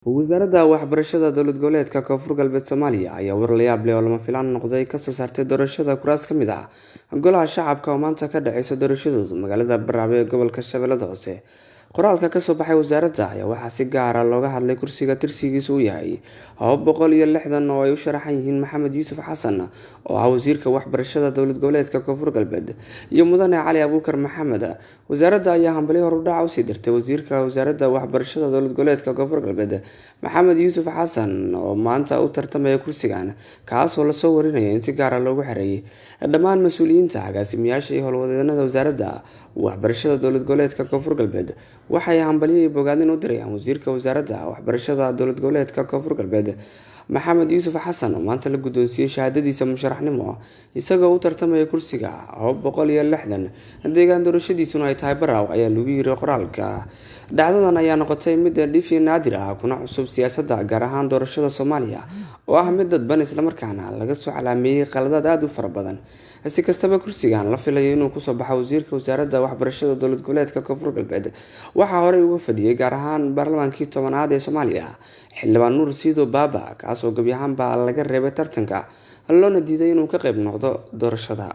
wasaaradda waxbarashada dowlad goboleedka Koonfur Galbeed Soomaaliya ayaa war la yaab leh oo lama filaan noqday ka soo saartay doorashada kuraas ka mid ah golaha shacabka oo maanta ka dhacaysa doorashadooda magaalada Baraawe ee gobolka Shabeellaha Hoose. Qoraalka ka soo baxay wasaaradda ayaa waxaa si gaar ah looga hadlay kursiga tirsigiisu uu yahay 260 oo ay u sharaxan yihiin Maxamed Yuusuf Xasan oo ah wasiirka waxbarashada dowlad goboleedka Koonfur Galbeed iyo Mudane Cali Abuukar Maxamed. Wasaaradda ayaa hambalyo horudhac u sii dirtay wasiirka wasaaradda waxbarashada dowlad goboleedka Koonfur Galbeed Maxamed Yuusuf Xasan oo maanta u tartamaya kursigan, kaas oo la soo warinaya in si gaar ah loogu xareeyay dhammaan mas'uuliyiinta, agaasimayaasha iyo howlwadeennada wasaaradda waxbarashada dowlad goboleedka Koonfur Galbeed. Waxay hambalyo iyo bogaadin u dirayaan wasiirka wasaaradda waxbarashada dowlad goboleedka Koonfur Galbeed Maxamed Yuusuf Xasan oo maanta la guddoonsiiyay shahaadadiisa musharaxnimo isagoo u tartamaya kursiga 260 deegaan doorashadiisuna ay tahay Baraawe ayaa lagu yiri qoraalka. Dhacdadan ayaa noqotay mid dhif iyo naadir ah kuna cusub siyaasadda, gaar ahaan doorashada Soomaaliya oo ah mid dadban isla markaana laga soo calaameeyay qaladaad aad u fara badan. Si kastaba, kursigan la filayo inuu kusoo baxo wasiirka wasaaradda waxbarashada dowlad goboleedka Koonfur Galbeed waxaa horey uga fadhiyay gaar ahaan baarlamaankii 10aad ee Soomaaliya xildhibaan Nuur Siido Baaba, kaas oo gabi ahaanba laga reebay tartanka loona diiday inuu ka qayb noqdo doorashada.